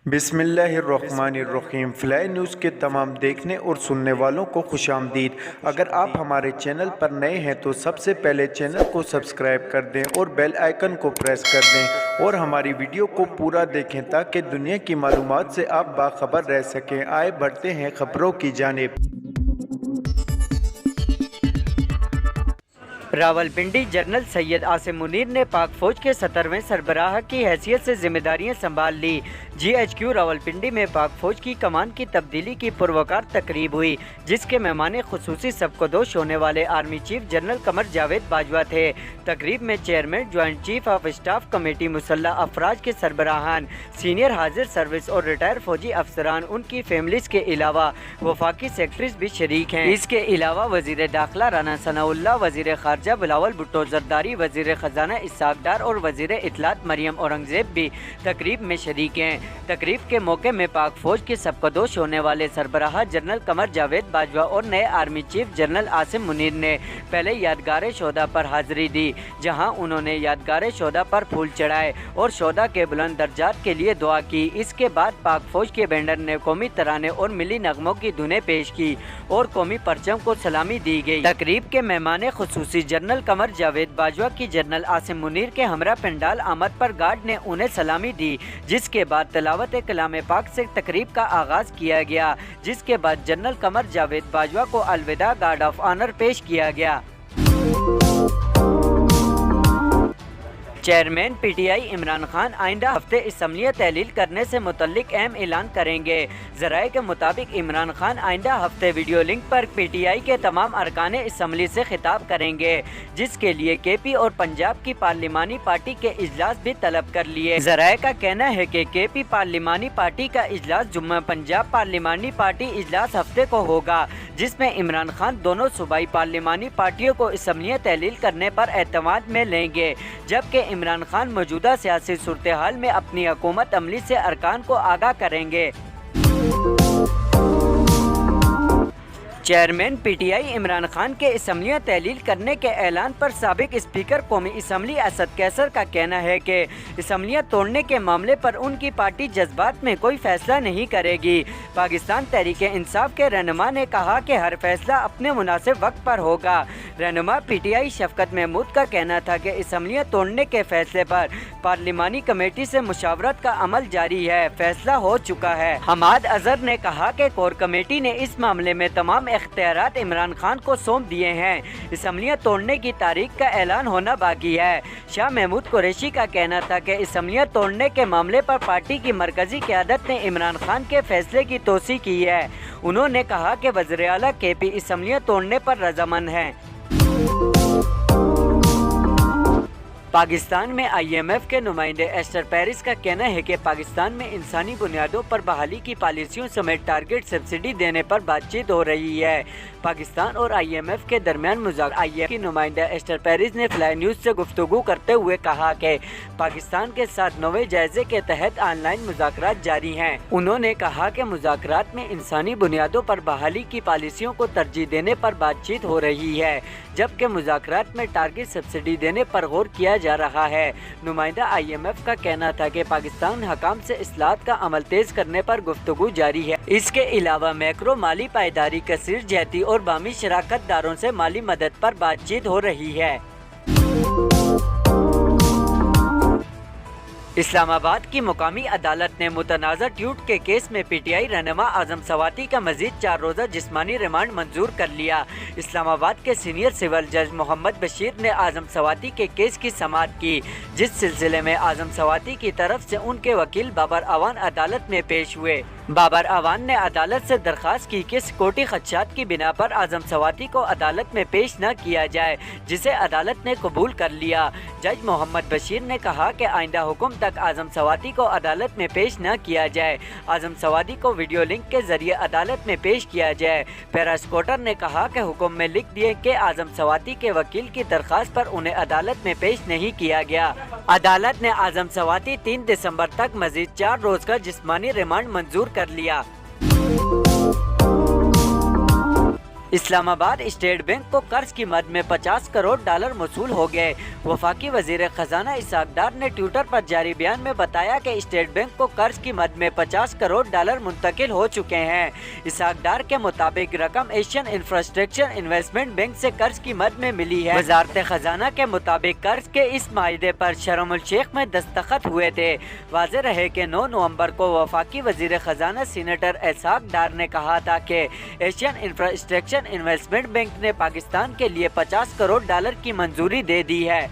بسم اللہ الرحمن الرحیم۔ فلائی نیوز کے تمام دیکھنے اور سننے والوں کو خوش آمدید۔ اگر آپ ہمارے چینل پر نئے ہیں تو سب سے پہلے چینل کو سبسکرائب کر دیں اور بیل آئیکن کو پریس کر دیں اور ہماری ویڈیو کو پورا دیکھیں تاکہ دنیا کی معلومات سے آپ باخبر رہ سکیں۔ آئے بڑھتے ہیں خبروں کی جانب۔ راولپنڈی جنرل سید عاصم منیر نے پاک فوج کے 70ویں سربراہ کی حیثیت سے ذمہ داریاں سنبھال لی۔ جی ایچ کیو راولپنڈی میں پاک فوج کی کمان کی تبدیلی کی پروقار تقریب ہوئی، جس کے مہمان خصوصی سبکدوش ہونے والے army chief general Qamar Javed Bajwa تھے۔ تقریب میں chairman joint chief of staff committee مسلح افواج کے سربراہان، سینئر حاضر سروس اور ریٹائر فوجی افسران، ان کی فیملیز کے علاوہ وفاقی سیکرٹریز بھی شریک ہیں۔ اس کے علاوہ وزیر داخلہ رانا ثناء اللہ، وزیر خارجہ بلاول بھٹو زرداری، وزیر خزانہ اسحاق ڈار اور وزیر اطلاعات مریم اورنگزیب بھی تقریب میں شریک ہیں۔ تقریب کے موقع میں پاک فوج کے سبکدوش ہونے والے سربراہ جنرل قمر جاوید باجوہ اور نئے army chief general Asim Munir نے پہلے یادگار شہداء پر حاضری دی، جہاں انہوں نے یادگار شہداء پر پھول چڑھائے اور شہداء کے بلند درجات کے لیے دعا کی۔ اس کے بعد پاک فوج کے بینڈر نے قومی ترانے اور ملی نغموں کی دھنیں پیش کی اور قومی پرچم کو سلامی دی گئی۔ تقریب کے مہمان خصوصی جنرل قمر جاوید باجوہ کی جنرل عاصم منیر کے ہمراہ پنڈال آمد پر گارڈ نے انہیں سلامی دی، جس کے بعد تلاوت کلام پاک سے تقریب کا آغاز کیا گیا، جس کے بعد جنرل قمر جاوید باجوہ کو الوداع گارڈ آف آنر پیش کیا گیا۔ Chairman P T I Imran Khan آئندہ ہفتے اسمبلی تحلیل کرنے سے متعلق اہم اعلان کریں گے۔ ذرائع کے مطابق عمران خان آئندہ ہفتے video link per P T I کے تمام ارکان اسمبلی سے خطاب کریں گے، جس کے لیے کے پی اور پنجاب کی پارلیمانی پارٹی کے اجلاس بھی طلب کر لیے۔ ذرائع کا کہنا ہے کہ کے پی پارلیمانی پارٹی کا اجلاس جمعہ، پنجاب پارلیمانی پارٹی اجلاس ہفتے کو ہوگا، جس میں عمران خان دونوں صوبائی پارلیمانی پارٹیوں کو اسمبلی تحلیل کرنے پر اعتماد میں لیں گے، جبکہ عمران خان موجودہ سیاسی صورتحال میں اپنی حکومت عملی سے ارکان کو آگاہ کریں گے۔ Chairman P T I Imran Khan کے اسمبلیاں تحلیل کرنے کے اعلان پر سابق اسپیکر قومی اسمبلی اسد کیسر کا کہنا ہے کہ اسمبلیاں توڑنے کے معاملے پر ان کی پارٹی جذبات میں کوئی فیصلہ نہیں کرے گی۔ پاکستان تحریک انصاف کے رہنما نے کہا کہ ہر فیصلہ اپنے مناسب وقت پر ہوگا۔ رہنما پی ٹی آئی شفقت محمود کا کہنا تھا کہ اسمبلیاں توڑنے کے فیصلے پر پارلیمانی کمیٹی سے مشاورت کا عمل جاری ہے، فیصلہ ہو چکا ہے۔ حماد اظہر نے کہا کہ کور کمیٹی نے اس معاملے میں تمام اختیارات عمران خان کو سونپ دیے ہیں، اسمبلیاں توڑنے کی تاریخ کا اعلان ہونا باقی ہے۔ شاہ محمود قریشی کا کہنا تھا کہ اسمبلیاں توڑنے کے معاملے پر پارٹی کی مرکزی قیادت نے عمران خان کے فیصلے کی توثیق کی ہے۔ انہوں نے کہا کہ وزیر اعلیٰ کے پی اسمبلیاں توڑنے پر رضامند ہیں۔ پاکستان میں آئی ایم ایف کے نمائندے ایسٹر پیرس کا کہنا ہے کہ پاکستان میں انسانی بنیادوں پر بحالی کی پالیسیوں سمیت ٹارگٹ سبسڈی دینے پر بات چیت ہو رہی ہے۔ پاکستان اور آئی ایم ایف کے درمیان مذاکرات۔ آئی ایم ایف کی نمائندہ ایسٹر پیرس نے فلائی نیوز سے گفتگو کرتے ہوئے کہا کہ پاکستان کے ساتھ 9ویں جائزے کے تحت آن لائن مذاکرات جاری ہیں۔ انہوں نے کہا کہ مذاکرات میں انسانی بنیادوں پر بحالی کی پالیسیوں کو ترجیح دینے پر بات چیت ہو رہی ہے، جبکہ مذاکرات میں ٹارگٹ سبسڈی دینے پر غور کیا جا رہا ہے۔ نمائندہ آئی ایم ایف کا کہنا تھا کہ پاکستان حکام سے اصلاحات کا عمل تیز کرنے پر گفتگو جاری ہے۔ اس کے علاوہ میکرو مالی پائیداری، کثیر جہتی اور باہمی شراکت داروں سے مالی مدد پر بات چیت ہو رہی ہے۔ اسلام آباد کی مقامی عدالت نے متنازع ٹویٹ کے کیس میں پی ٹی آئی رہنما اعظم سواتی کا مزید 4 روزہ جسمانی ریمانڈ منظور کر لیا۔ اسلام آباد کے سینئر سول جج محمد بشیر نے اعظم سواتی کے کیس کی سماعت کی، جس سلسلے میں اعظم سواتی کی طرف سے ان کے وکیل بابر اعوان عدالت میں پیش ہوئے۔ بابر اعوان نے عدالت سے درخواست کی کہ سیکورٹی خدشات کی بنا پر اعظم سواتی کو عدالت میں پیش نہ کیا جائے، جسے عدالت نے قبول کر لیا۔ جج محمد بشیر نے کہا کہ آئندہ حکم تک اعظم سواتی کو عدالت میں پیش نہ کیا جائے، اعظم سواتی کو ویڈیو لنک کے ذریعے عدالت میں پیش کیا جائے۔ پراسیکیوٹر نے کہا کہ حکم میں لکھ دیے کہ اعظم سواتی کے وکیل کی درخواست پر انہیں عدالت میں پیش نہیں کیا گیا۔ عدالت نے اعظم سواتی 3 دسمبر تک مزید 4 روز کا جسمانی ریمانڈ منظور کر لیا۔ اسلام آباد اسٹیٹ بینک کو قرض کی مد میں 50 کروڑ ڈالر موصول ہو گئے۔ وفاقی وزیر خزانہ اسحاق ڈار نے ٹویٹر پر جاری بیان میں بتایا کہ اسٹیٹ بینک کو قرض کی مد میں 50 کروڑ ڈالر منتقل ہو چکے ہیں۔ اسحاق ڈار کے مطابق رقم ایشین انفراسٹرکچر انویسٹمنٹ بینک سے قرض کی مد میں ملی ہے۔ وزارت خزانہ کے مطابق قرض کے اس معاہدے پر شرم الشیخ میں دستخط ہوئے تھے۔ واضح رہے کہ 9 نومبر کو وفاقی وزیر خزانہ سینیٹر اسحاق ڈار نے کہا تھا کہ ایشین انفراسٹرکچر انویسٹمنٹ بینک نے پاکستان کے لیے 50 کروڑ ڈالر کی منظوری دے دی ہے۔